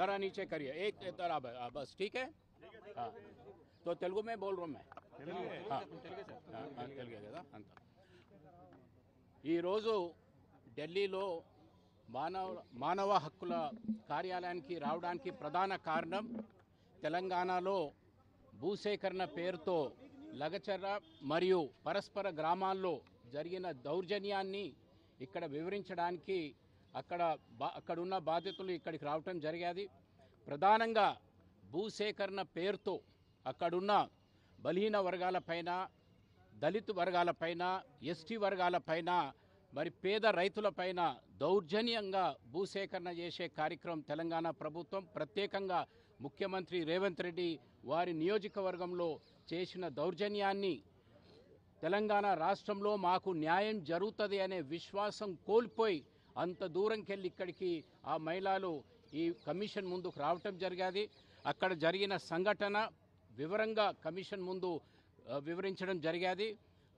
जरा नीचे करिए एक तरह बस ठीक है हाँ तो तेलुगु में बोल रहा हूँ मैं हाँ తెలుగే కదా అంత ఈరోజు ఢిల్లీలో మానవ హక్కుల కార్యాలయానికి రావడానికి ప్రధాన కారణం తెలంగాణలో భూసేకరణ పేరుతో లగచర్ర మరియు పరస్పర గ్రామాల్లో జరిగిన దౌర్జన్యాన్ని ఇక్కడ వివరించడానికి అక్కడున్న బాధితులు ఇక్కడికి రావటం జరిగేది. ప్రధానంగా భూసేకరణ పేరుతో అక్కడున్న బలహీన వర్గాలపైన, దళిత వర్గాలపైన, ఎస్టీ వర్గాలపైన, మరి పేద రైతులపైన దౌర్జన్యంగా భూసేకరణ చేసే కార్యక్రమం తెలంగాణ ప్రభుత్వం, ప్రత్యేకంగా ముఖ్యమంత్రి రేవంత్ రెడ్డి వారి నియోజకవర్గంలో చేసిన దౌర్జన్యాన్ని తెలంగాణ రాష్ట్రంలో మాకు న్యాయం జరుగుతుంది అనే విశ్వాసం కోల్పోయి అంత దూరంకెళ్ళి ఇక్కడికి ఆ మహిళలు ఈ కమిషన్ ముందుకు రావటం జరిగేది. అక్కడ జరిగిన సంఘటన వివరంగా కమిషన్ ముందు వివరించడం జరిగేది.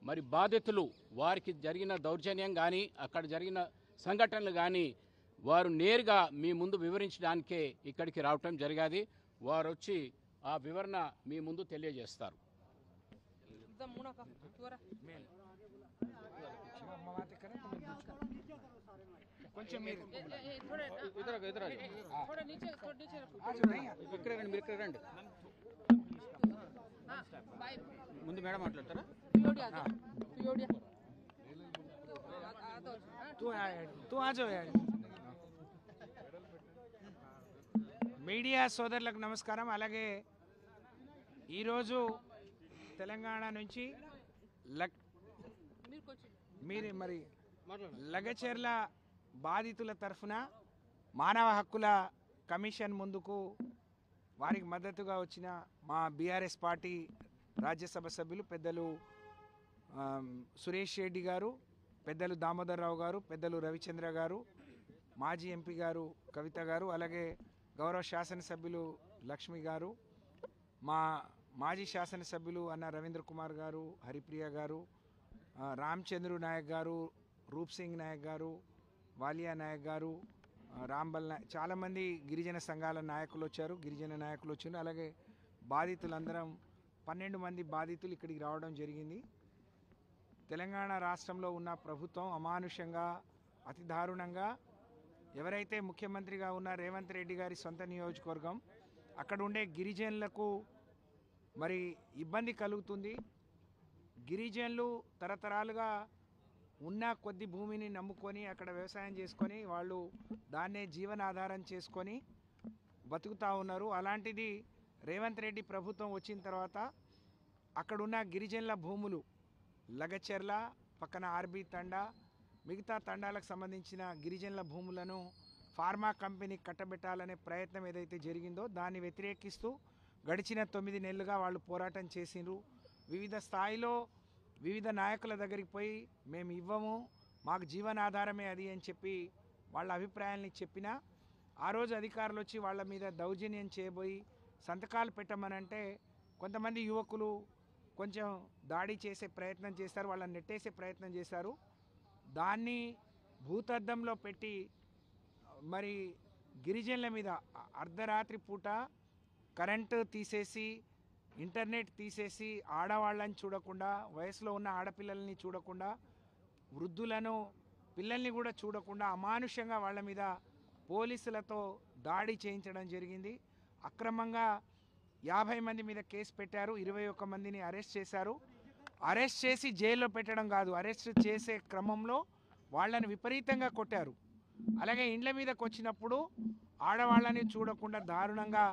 మరి బాధితులు వారికి జరిగిన దౌర్జన్యం కానీ అక్కడ జరిగిన సంఘటనలు కానీ వారు నేరుగా మీ ముందు వివరించడానికే ఇక్కడికి రావటం జరిగేది. వారు వచ్చి ఆ వివరణ మీ ముందు తెలియజేస్తారు. కొంచెం మీరు రండి ముందు మేడం మాట్లాడతారా? మీడియా సోదరులకు నమస్కారం. అలాగే ఈరోజు తెలంగాణ నుంచి మీరు మరి లగచెర్ల బాధితుల తరఫున మానవ హక్కుల కమిషన్ ముందుకు వారికి మద్దతుగా వచ్చిన మా బీఆర్ఎస్ పార్టీ రాజ్యసభ సభ్యులు పెద్దలు సురేష్ రెడ్డి గారు, పెద్దలు దామోదర్ రావు గారు, పెద్దలు రవిచంద్ర గారు, మాజీ ఎంపీ గారు కవిత గారు, అలాగే గౌరవ శాసనసభ్యులు లక్ష్మి గారు, మా మాజీ శాసనసభ్యులు అన్న రవీంద్ర కుమార్ గారు, హరిప్రియ గారు, రామచంద్రు నాయక్ గారు, రూప్ సింగ్ నాయక్ గారు, వాలియా నాయక్ గారు, రాంబల్ నాయక్, చాలామంది గిరిజన సంఘాల నాయకులు వచ్చారు, గిరిజన నాయకులు వచ్చారు. అలాగే బాధితులందరం 12 మంది బాధితులు ఇక్కడికి రావడం జరిగింది. తెలంగాణ రాష్ట్రంలో ఉన్న ప్రభుత్వం అమానుషంగా, అతి దారుణంగా ఎవరైతే ముఖ్యమంత్రిగా ఉన్న రేవంత్ రెడ్డి గారి సొంత నియోజకవర్గం, అక్కడ ఉండే గిరిజనులకు మరి ఇబ్బంది కలుగుతుంది. గిరిజనులు తరతరాలుగా ఉన్న కొద్ది భూమిని నమ్ముకొని అక్కడ వ్యవసాయం చేసుకొని వాళ్ళు దాన్నే జీవనాధారం చేసుకొని బతుకుతూ ఉన్నారు. అలాంటిది రేవంత్ రెడ్డి ప్రభుత్వం వచ్చిన తర్వాత అక్కడున్న గిరిజనుల భూములు లగచెర్ల పక్కన ఆర్బీ తండా, మిగతా తండాలకు సంబంధించిన గిరిజనుల భూములను ఫార్మా కంపెనీకి కట్టబెట్టాలనే ప్రయత్నం ఏదైతే జరిగిందో దాన్ని వ్యతిరేకిస్తూ గడిచిన 9 నెలలుగా వాళ్ళు పోరాటం చేసిండ్రు. వివిధ స్థాయిలో వివిధ నాయకుల దగ్గరికి పోయి మేము ఇవ్వము, మాకు జీవనాధారమే అది అని చెప్పి వాళ్ళ అభిప్రాయాల్ని చెప్పినా ఆ రోజు అధికారులు వచ్చి వాళ్ళ మీద దౌర్జన్యం చేయబోయి సంతకాలు పెట్టమనంటే కొంతమంది యువకులు కొంచెం దాడి చేసే ప్రయత్నం చేస్తారు, వాళ్ళని నెట్టేసే ప్రయత్నం చేశారు. దాన్ని భూతద్దంలో పెట్టి మరి గిరిజనుల మీద అర్ధరాత్రి పూట కరెంటు తీసేసి, ఇంటర్నెట్ తీసేసి, ఆడవాళ్ళని చూడకుండా, వయసులో ఉన్న ఆడపిల్లల్ని చూడకుండా, వృద్ధులను పిల్లల్ని కూడా చూడకుండా అమానుషంగా వాళ్ళ మీద పోలీసులతో దాడి చేయించడం జరిగింది. అక్రమంగా 50 మంది మీద కేసు పెట్టారు, 21 మందిని అరెస్ట్ చేశారు. అరెస్ట్ చేసి జైల్లో పెట్టడం కాదు, అరెస్ట్ చేసే క్రమంలో వాళ్ళని విపరీతంగా కొట్టారు. అలాగే ఇండ్ల మీదకి వచ్చినప్పుడు ఆడవాళ్ళని చూడకుండా దారుణంగా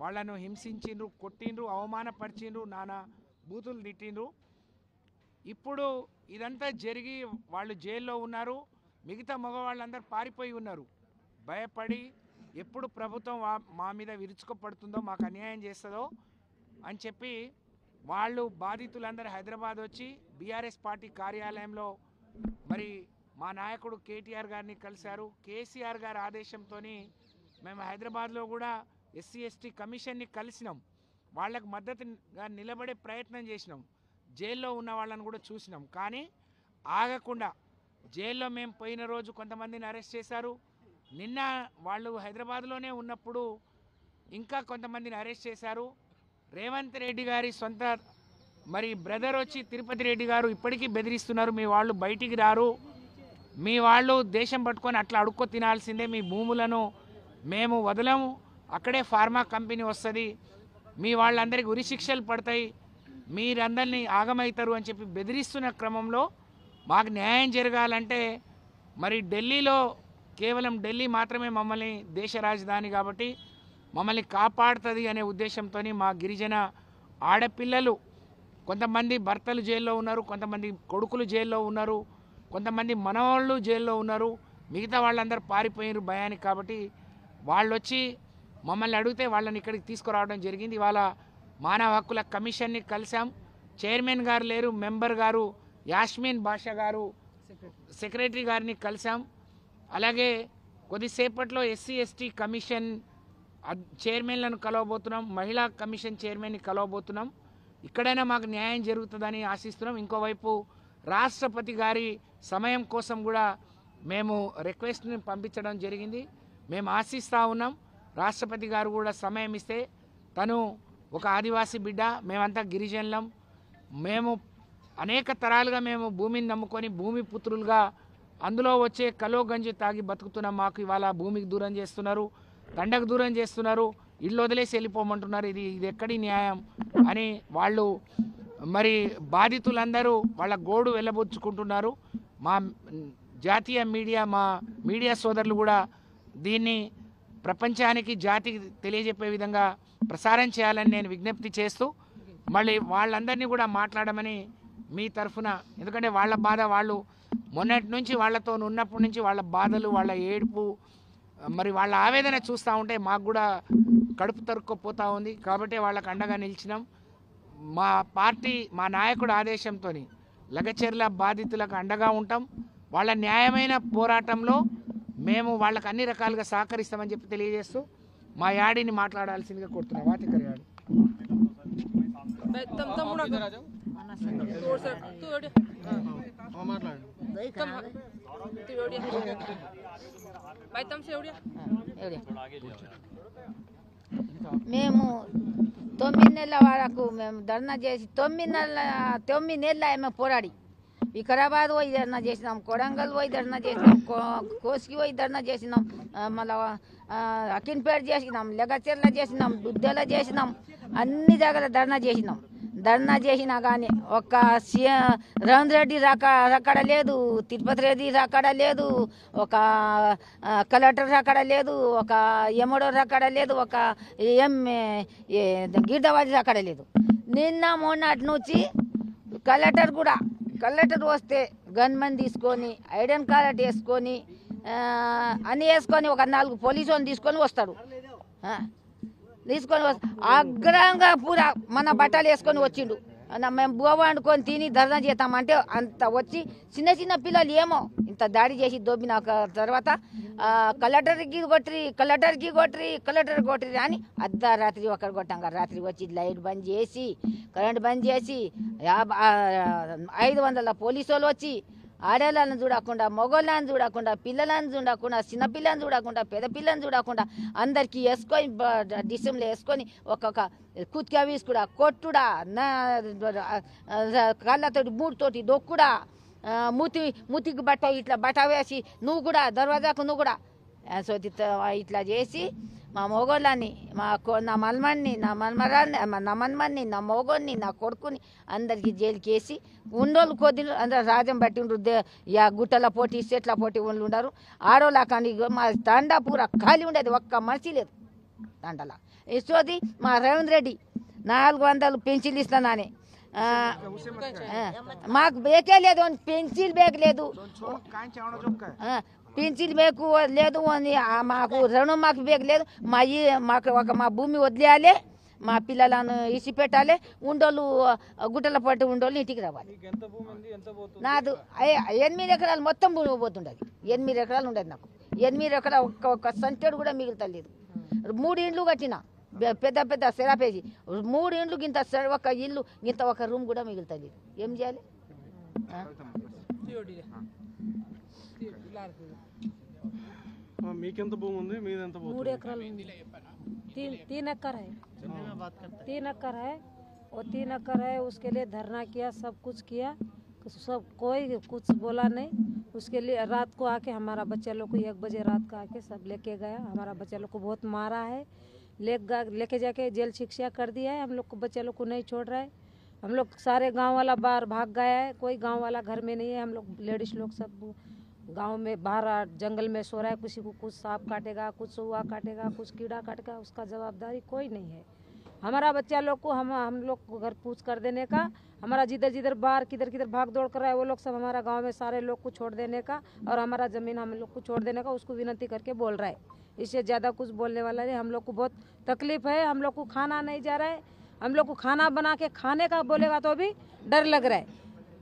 వాళ్ళను హింసించిండ్రు, కొట్టిండ్రు, అవమానపరిచిండ్రు, నానా బూతులు తిట్టిండ్రు. ఇప్పుడు ఇదంతా జరిగి వాళ్ళు జైల్లో ఉన్నారు. మిగతా మగవాళ్ళందరూ పారిపోయి ఉన్నారు భయపడి. ఎప్పుడు ప్రభుత్వం మా మీద విరుచుకుపడుతుందో, మాకు అన్యాయం చేస్తుందో అని చెప్పి వాళ్ళు బాధితులందరూ హైదరాబాద్ వచ్చి బీఆర్ఎస్ పార్టీ కార్యాలయంలో మరి మా నాయకుడు కేటీఆర్ గారిని కలిశారు. కేసీఆర్ గారి ఆదేశంతో మేము హైదరాబాద్లో కూడా ఎస్సీ ఎస్టీ కమిషన్ని కలిసినాం, వాళ్ళకు మద్దతుగా నిలబడే ప్రయత్నం చేసినాం. జైల్లో ఉన్న వాళ్ళని కూడా చూసినాం. కానీ ఆగకుండా జైల్లో మేము పోయిన రోజు కొంతమందిని అరెస్ట్ చేశారు. నిన్న వాళ్ళు హైదరాబాద్లోనే ఉన్నప్పుడు ఇంకా కొంతమందిని అరెస్ట్ చేశారు. రేవంత్ రెడ్డి గారి సొంత మరి బ్రదర్ వచ్చి తిరుపతి రెడ్డి గారు ఇప్పటికీ బెదిరిస్తున్నారు, మీ వాళ్ళు బయటికి రారు, మీ వాళ్ళు దేశం పట్టుకొని అట్లా అడుక్కో తినాల్సిందే, మీ భూములను మేము వదలము, అక్కడే ఫార్మా కంపెనీ వస్తుంది, మీ వాళ్ళందరికీ ఉరిశిక్షలు పడతాయి, మీరందరినీ ఆగమవుతారు అని చెప్పి బెదిరిస్తున్న క్రమంలో మాకు న్యాయం జరగాలంటే మరి ఢిల్లీలో కేవలం ఢిల్లీ మాత్రమే మమ్మల్ని దేశ రాజధాని కాబట్టి మమ్మల్ని కాపాడుతుంది అనే ఉద్దేశంతో మా గిరిజన ఆడపిల్లలు కొంతమంది భర్తలు జైల్లో ఉన్నారు, కొంతమంది కొడుకులు జైల్లో ఉన్నారు, కొంతమంది మనవాళ్ళు జైల్లో ఉన్నారు, మిగతా వాళ్ళందరూ పారిపోయారు భయానికి. కాబట్టి వాళ్ళు వచ్చి మమ్మల్ని అడిగితే వాళ్ళని ఇక్కడికి తీసుకురావడం జరిగింది. ఇవాళ మానవ హక్కుల కమిషన్ని కలిసాం. చైర్మన్ గారు లేరు, మెంబర్ గారు యాస్మిన్ బాషా గారు సెక్రటరీ గారిని కలిసాం. అలాగే కొద్దిసేపట్లో ఎస్సీ ఎస్టీ కమిషన్ చైర్మన్లను కలవబోతున్నాం, మహిళా కమిషన్ చైర్మన్ని కలవబోతున్నాం. ఇక్కడైనా మాకు న్యాయం జరుగుతుందని ఆశిస్తున్నాం. ఇంకోవైపు రాష్ట్రపతి గారి సమయం కోసం కూడా మేము రిక్వెస్ట్ని పంపించడం జరిగింది. మేము ఆశిస్తూ ఉన్నాం రాష్ట్రపతి గారు కూడా సమయం ఇస్తే. తను ఒక ఆదివాసీ బిడ్డ, మేమంతా గిరిజనులం, మేము అనేక తరాలుగా మేము భూమిని నమ్ముకొని భూమి పుత్రులుగా అందులో వచ్చే కలో గంజి తాగి బతుకుతున్నాం. మాకు ఇవాళ భూమికి దూరం చేస్తున్నారు, తండకు దూరం చేస్తున్నారు, ఇల్లు వదిలేసి వెళ్ళిపోమంటున్నారు. ఇది ఎక్కడి న్యాయం అని వాళ్ళు మరి బాధితులందరూ వాళ్ళ గోడు వెళ్ళబుచ్చుకుంటున్నారు. మా జాతీయ మీడియా, మా మీడియా సోదరులు కూడా దీన్ని ప్రపంచానికి జాతికి తెలియజెప్పే విధంగా ప్రసారం చేయాలని నేను విజ్ఞప్తి చేస్తూ మళ్ళీ వాళ్ళందరినీ కూడా మాట్లాడమని మీ తరఫున, ఎందుకంటే వాళ్ళ బాధ వాళ్ళు మొన్నటి నుంచి వాళ్ళతో ఉన్నప్పటి నుంచి వాళ్ళ బాధలు, వాళ్ళ ఏడుపు, మరి వాళ్ళ ఆవేదన చూస్తూ ఉంటే మాకు కూడా కడుపు తరుక్కుపోతూ ఉంది. కాబట్టి వాళ్ళకు అండగా నిలిచినాం. మా పార్టీ, మా నాయకుడు ఆదేశంతో లగచెర్ల బాధితులకు అండగా ఉంటాం. వాళ్ళ న్యాయమైన పోరాటంలో మేము వాళ్ళకు అన్ని రకాలుగా సహకరిస్తామని చెప్పి తెలియజేస్తూ మా యాడిని మాట్లాడాల్సిందిగా కోరుతున్నాం. వాతికర్ యాడి మేము 9 నెలల వరకు మేము ధర్నా చేసి 9 నెలల మేము పోరాడి వికారాబాద్ పోయి ధర్నా చేసినాం, కొడంగల్ పోయి ధర్నా చేసినాం, కోసికి పోయి ధర్నా చేసినాం, మళ్ళీ అకిన్పేట చేసినాం, లెగచెర్ల చేసినాం, దుద్దెల చేసినాం, అన్ని దగ్గర ధర్నా చేసినాం. ధర్నా చేసినా కానీ ఒక్క రేవంత్ రెడ్డి రాకడ లేదు, తిరుపతి రెడ్డి రాకడ లేదు, ఒక కలెక్టర్ రాకడ లేదు, ఒక ఎమ్మడో రాకడ లేదు, ఒక గిడ్డవాది రాకడ లేదు. నిన్న మొన్నటి నుంచి కలెక్టర్ వస్తే గన్మెన్ తీసుకొని ఐడెన్ కార్డ్ వేసుకొని అన్నీ వేసుకొని ఒక 4 పోలీసు వాళ్ళని తీసుకొని వస్తాడు. తీసుకొని అగ్రంగా పూరా మన బట్టలు వేసుకొని వచ్చిండు. మేము బువ్వ వండుకొని తిని ధర్నా చేస్తామంటే అంత వచ్చి చిన్న చిన్న పిల్లలు ఏమో ఇంత దాడి చేసి దోబిన తర్వాత కలెక్టర్కి కొట్టిరి అని అర్ధరాత్రి ఒకరు కొట్టంగా రాత్రి వచ్చి లైట్ బంద్ చేసి కరెంట్ బంద్ చేసి 500 పోలీసు వాళ్ళు వచ్చి ఆడేళ్ళని చూడకుండా, మగోళ్ళని చూడకుండా, పిల్లలను చూడకుండా, చిన్నపిల్లని చూడకుండా, పెద్ద పిల్లని చూడకుండా అందరికీ వేసుకొని డిసెంలో వేసుకొని ఒక్కొక్క కుత్కా వీసుకుడా, కొట్టుడా, కాళ్ళతోటి మూడుతోటి దొక్కుడా, మూతికి ఇట్లా బట్ట వేసి నువ్వు కూడా దర్వాజాకు నువ్వు కూడా ఇట్లా చేసి మా మొగోళ్ళని, నా మల్మన్ని, నా మల్మరాన్ని, నా మన్మన్ని, నా మొగోన్ని, నా కొడుకుని అందరికీ జైలుకి వేసి ఉండోళ్ళు కొద్దిలు అందరూ రాజ్యం బట్టి ఉండరు. గుట్టల పోటీ, చెట్ల పోటీ వాళ్ళు ఉండరు. ఆడోళ్ళ కానీ మా తండా పూర ఖాళీ ఉండేది, ఒక్క మనిషి లేదు తండలా. ఇస్తోది మా రేవంత్ రెడ్డి 400 పెన్సిల్ ఇస్తానని మాకు బేకే లేదు, పెన్సిల్ బేక్ లేదు, పెన్సిల్ బేకు లేదు, మాకు రుణం మాకు బేక్ లేదు. మా భూమి వదిలేయాలి, మా పిల్లలను ఇసి పెట్టాలి, ఉండోళ్ళు గుట్టల పట్టి ఉండోళ్ళు ఇంటికి రావాలి. నాది 8 ఎకరాలు మొత్తం భూమి పోతుండదు. 8 ఎకరాలు ఉండదు నాకు. 8 ఎకరాలు ఒక్క సంచెడు కూడా మిగులుతలేదు. 3 ఇండ్లు కట్టిన పెద్ద పెద్ద సెరాపేసి, 3 ఇండ్లు గింత ఒక ఇల్లు గింత ఒక రూమ్ కూడా మిగులుతలేదు. ఏం చేయాలి? మీకెంత భూమి ఉంది? మీదెంత? 3 ఎకరాలు. तीन एकड़ है, 3 एकड़ है। वो 3 एकड़ है, उसके लिए धरना किया, सब कुछ किया, सब कोई कुछ बोला नहीं। उसके लिए रात को आके हमारा बच्चा लोग को 1 बजे रात को आके सब लेके गया। हमारा बच्चा लोग को बहुत मारा है, लेके जाके जेल शिक्षा कर दिया है। हम लोग को बच्चा लोग को नहीं छोड़ रहा है। हम लोग सारे गांव वाला बाहर भाग गया है, कोई गांव वाला घर में नहीं है। हम लोग लेडीज लोग सब गांव में बाहर जंगल में सो रहा है। किसी को कुछ सांप काटेगा, कुछ सुआ काटेगा, कुछ कीड़ा काटेगा, उसका जवाबदारी कोई नहीं है। हमारा बच्चा लोग को हम लोग को घर पूछ कर देने का, हमारा जिधर जिधर बाहर किधर किधर भाग दौड़ कर रहा है वो लोग सब हमारा गांव में सारे लोग को छोड़ देने का और हमारा ज़मीन हम लोग को छोड़ देने का उसको विनती करके बोल रहा है। इससे ज़्यादा कुछ बोलने वाला नहीं। हम लोग को बहुत तकलीफ है, हम लोग को खाना नहीं जा रहा है। हम लोग को खाना बना के खाने का बोलेगा तो भी डर लग रहा है।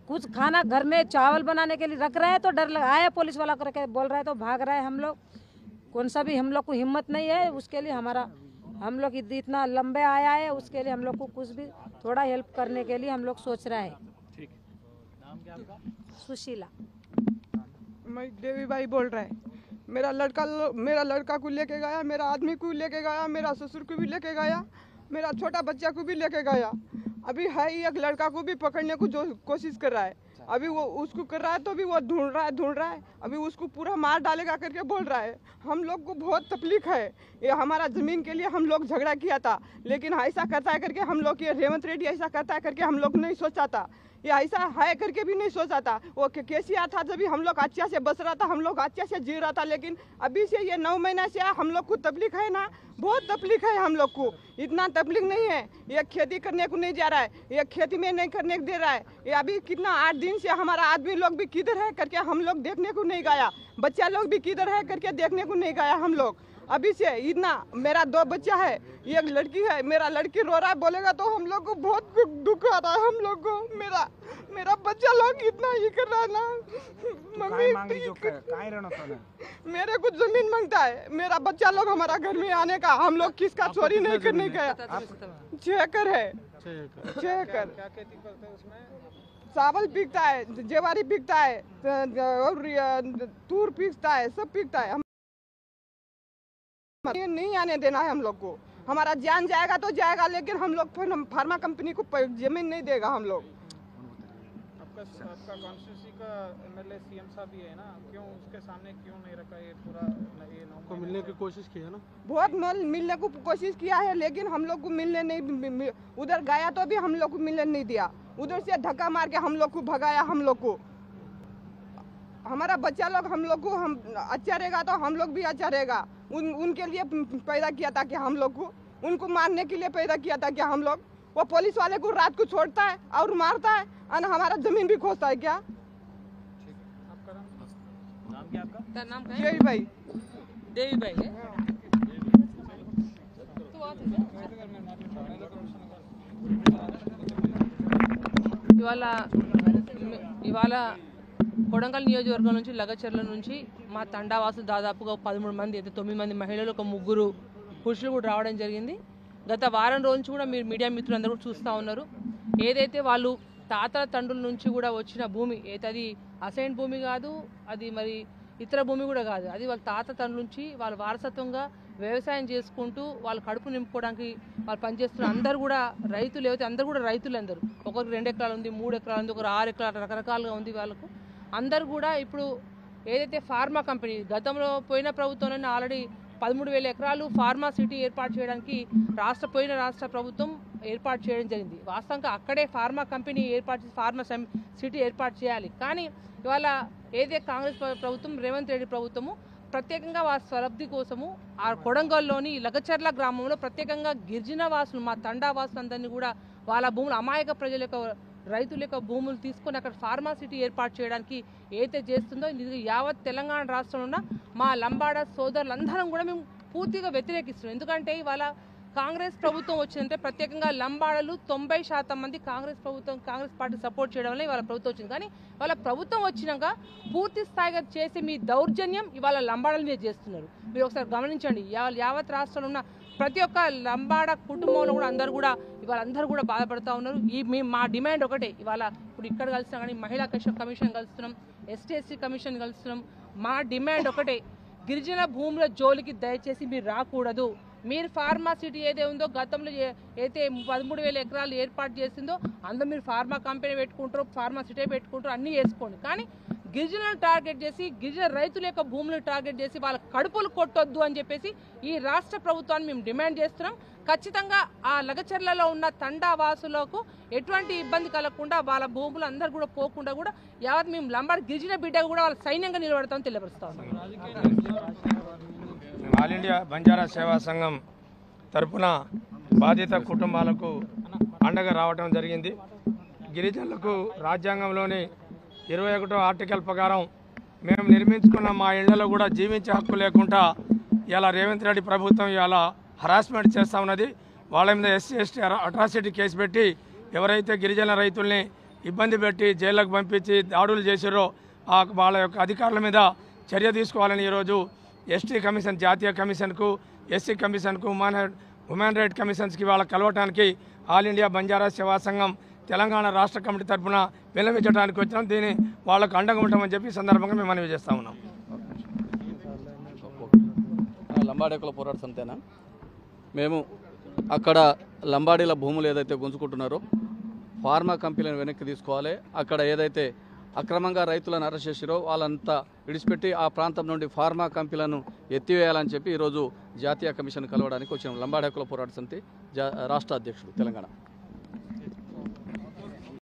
कुछ खाना घर में चावल बनाने के लिए रख रहा है तो डर लग आया, पुलिस वाला करके बोल रहा है तो भाग रहा है। हम लोग कौन सा भी हम लोग को हिम्मत नहीं है। उसके लिए हम लोग इतना लंबे आया है, उसके लिए हम लोग को कुछ भी थोड़ा हेल्प करने के लिए हम लोग सोच रहा है। ठीक है, नाम क्या आपका? सुशीला। मैं देवी भाई बोल रहा है। मेरा लड़का को लेके गया, मेरा आदमी को लेके गया, मेरा ससुर को भी लेके गया, मेरा छोटा बच्चा को भी लेके गया। अभी है एक लड़का को भी पकड़ने को जो कोशिश कर रहा है। अभी वो उसको कर रहा है तो भी वो ढूंढ रहा है। अभी उसको पूरा मार डालेगा करके बोल रहा है। हम लोग को बहुत तकलीफ है। ये हमारा ज़मीन के लिए हम लोग झगड़ा किया था, लेकिन ऐसा करता है करके हम लोग, ये रेवंत रेड्डी ऐसा करता है करके हम लोग नहीं सोचा था। ये ऐसा है करके भी नहीं सोचा था। वो केसीआर था जब भी हम लोग अच्छा से बस रहा था, हम लोग अच्छा से जी रहा था। लेकिन अभी से ये 9 महीना से हम लोग को तकलीफ है ना, बहुत तकलीफ है हम लोग को। इतना तकलीफ नहीं है, ये खेती करने को नहीं जा रहा है, ये खेती में नहीं करने को दे रहा है। ये अभी कितना 8 दिन से हमारा आदमी लोग भी किधर है करके हम लोग देखने को नहीं गया, बच्चा लोग भी किधर है करके देखने को नहीं गया हम लोग। अभी से इतना, मेरा 2 बच्चा है, एक लड़की है। मेरा लड़की रो रहा है, बोलेगा तो हम लोग को बहुत दुख आ रहा है। हम लोग को मेरा बच्चा लोग इतना ही कर रहा है ना। मम्मी मेरे को जमीन मांगता है, मेरा बच्चा लोग हमारा घर में आने का, हम लोग किसका चोरी नहीं करने गया। 6 एकड़ है, 6 एकड़। क्या खेती करते हैं उसमें? चावल बिकता है, जेवारी बिकता है और तूर बिकता है, सब बिकता है। नहीं आने देना है हम लोग को। हमारा जान जाएगा तो जाएगा, लेकिन हम लोग फार्मा कंपनी को जमीन नहीं देगा हम लोग। आपका कॉन्स्टिट्यूंसी का एमएलए सीएम साहब भी है ना, क्यों उसके सामने क्यों नहीं रखा ये पूरा? ये को मिलने की कोशिश की है ना, बहुत मिलने को कोशिश किया है, लेकिन हम लोग को मिलने नहीं। उधर गया तो भी हम लोग को मिलने नहीं दिया। उधर से धक्का मार के हम लोग को भगाया। हम लोग को हमारा बच्चा लोग, हम लोग को हम अच्छा रहेगा तो हम लोग भी अच्छा रहेगा। उनके लिए पैदा किया था कि हम लोग को, उनको मारने के लिए पैदा किया था कि हम लोग। वो पुलिस वाले को रात को छोड़ता है और मारता है और हमारा जमीन भी खोजता है। क्या आपका नाम क्या? आपका नाम देवी भाई। देवी भाई है। ఇవాళ కొడంగల్ నియోజకవర్గం నుంచి లగచర్ల నుంచి మా తండావాసులు దాదాపుగా 13 మంది, అయితే 9 మంది మహిళలు, 3 పురుషులు కూడా రావడం జరిగింది. గత వారం రోజు నుంచి కూడా మీరు మీడియా మిత్రులందరూ కూడా చూస్తూ ఉన్నారు. ఏదైతే వాళ్ళు తాతల తండ్రుల నుంచి కూడా వచ్చిన భూమి, అయితే అది అసైన్ భూమి కాదు, అది మరి ఇతర భూమి కూడా కాదు, అది వాళ్ళ తాత తండ్రుల నుంచి వాళ్ళు వారసత్వంగా వ్యవసాయం చేసుకుంటూ వాళ్ళు కడుపు నింపుకోవడానికి వాళ్ళు పనిచేస్తున్న అందరూ కూడా రైతులు. ఏవైతే అందరూ కూడా రైతులు, అందరూ ఒకరికి 2 ఎకరాలు ఉంది, 3 ఎకరాలు ఉంది, ఒకరు 6 ఎకరాలు, రకరకాలుగా ఉంది వాళ్ళకు. అందరూ కూడా ఇప్పుడు ఏదైతే ఫార్మా కంపెనీ గతంలో పోయిన ప్రభుత్వంలోనే ఆల్రెడీ 13,000 ఎకరాలు ఫార్మా సిటీ ఏర్పాటు చేయడానికి పోయిన రాష్ట్ర ప్రభుత్వం ఏర్పాటు చేయడం జరిగింది. వాస్తవంగా అక్కడే ఫార్మా కంపెనీ ఫార్మా సిటీ ఏర్పాటు చేయాలి. కానీ ఇవాళ ఏదైతే కాంగ్రెస్ ప్రభుత్వం, రేవంత్ రెడ్డి ప్రభుత్వము ప్రత్యేకంగా వారి స్వలబ్ధి కోసము ఆ కొడంగల్లోని లగచర్ల గ్రామంలో ప్రత్యేకంగా గిరిజన వాసులు, మా తండా వాసులందరినీ కూడా వాళ్ళ భూములు, అమాయక ప్రజల యొక్క రైతుల యొక్క భూములు తీసుకొని అక్కడ ఫార్మా సిటీ ఏర్పాటు చేయడానికి ఏదైతే చేస్తుందో యావత్ తెలంగాణ రాష్ట్రంలో ఉన్న మా లంబాడ సోదరులందరం కూడా మేము పూర్తిగా వ్యతిరేకిస్తున్నాం. ఎందుకంటే ఇవాళ కాంగ్రెస్ ప్రభుత్వం వచ్చిందంటే ప్రత్యేకంగా లంబాడలు 90% మంది కాంగ్రెస్ పార్టీ సపోర్ట్ చేయడం వల్ల ఇవాళ ప్రభుత్వం వచ్చింది. కానీ ఇవాళ ప్రభుత్వం వచ్చినాక పూర్తి స్థాయిగా చేసే మీ దౌర్జన్యం ఇవాళ లంబాడల మీద చేస్తున్నారు. మీరు ఒకసారి గమనించండి. యావత్ రాష్ట్రంలో ఉన్న ప్రతి ఒక్క లంబాడ కుటుంబంలో కూడా అందరూ కూడా బాధపడుతూ ఉన్నారు. మా డిమాండ్ ఒకటే. ఇవాళ ఇప్పుడు ఇక్కడ కలిసినా కానీ మహిళా కమిషన్ కలుస్తున్నాం, ఎస్టీ కమిషన్ కలుస్తున్నాం. మా డిమాండ్ ఒకటే, గిరిజన భూముల జోలికి దయచేసి మీరు రాకూడదు. మీరు ఫార్మా సిటీ ఏదే ఉందో గతంలో అయితే 13,000 ఎకరాలు ఏర్పాటు చేసిందో అందులో మీరు ఫార్మా కంపెనీ పెట్టుకుంటారు, ఫార్మా సిటీ పెట్టుకుంటారు, అన్నీ వేసుకోండి. కానీ గిరిజనులను టార్గెట్ చేసి గిరిజన రైతుల యొక్క భూములను టార్గెట్ చేసి వాళ్ళ కడుపులు కొట్టొద్దు అని చెప్పేసి ఈ రాష్ట్ర ప్రభుత్వాన్ని మేము డిమాండ్ చేస్తున్నాం. ఖచ్చితంగా ఆ లగచర్లలో ఉన్న తండావాసులకు ఎటువంటి ఇబ్బంది కలగకుండా వాళ్ళ భూములు అందరూ కూడా పోకుండా కూడా యావత్ మేము లంబాడి గిరిజన బిడ్డగా కూడా వాళ్ళ సైన్యంగా నిలబడతామని తెలియపరుస్తాం. ఆల్ ఇండియా బంజారా సేవా సంఘం తరపున బాధిత కుటుంబాలకు అండగా రావడం జరిగింది. గిరిజనులకు రాజ్యాంగంలోని 21వ ఆర్టికల్ ప్రకారం మేము నిర్మించుకున్న మా ఇళ్లలో కూడా జీవించే హక్కు లేకుండా ఇలా రేవంత్ రెడ్డి ప్రభుత్వం ఇలా హరాస్మెంట్ చేస్తూ ఉన్నది. వాళ్ళ మీద SC/ST అట్రాసిటీ కేసు పెట్టి ఎవరైతే గిరిజన రైతుల్ని ఇబ్బంది పెట్టి జైళ్ళకు పంపించి దాడులు చేశారో వాళ్ళ యొక్క అధికారుల మీద చర్య తీసుకోవాలని ఈరోజు ST కమిషన్, జాతీయ కమిషన్కు, SC కమిషన్కు, హ్యూమన్ రైట్ కమిషన్స్కి వాళ్ళ కలవటానికి ఆల్ ఇండియా బంజారా సేవా సంఘం తెలంగాణ రాష్ట్ర కమిటీ తరఫున విన్నవించడానికి వచ్చినాం. దీన్ని వాళ్ళకు అండగా ఉంటామని చెప్పి సందర్భంగా మేము మనవి చేస్తూ ఉన్నాం. లంబాడి కుల పోరాట సమితేనా మేము అక్కడ లంబాడీల భూములు ఏదైతే గుంజుకుంటున్నారో ఫార్మా కంపెనీలను వెనక్కి తీసుకోవాలి. అక్కడ ఏదైతే అక్రమంగా రైతులను అరెస్ట్ చేసిరో వాళ్ళంతా విడిచిపెట్టి ఆ ప్రాంతం నుండి ఫార్మా కంపెనీలను ఎత్తివేయాలని చెప్పి ఈరోజు జాతీయ కమిషన్ కలవడానికి వచ్చినాం. లంబాడి కుల పోరాట సమితి రాష్ట్ర అధ్యక్షుడు తెలంగాణ.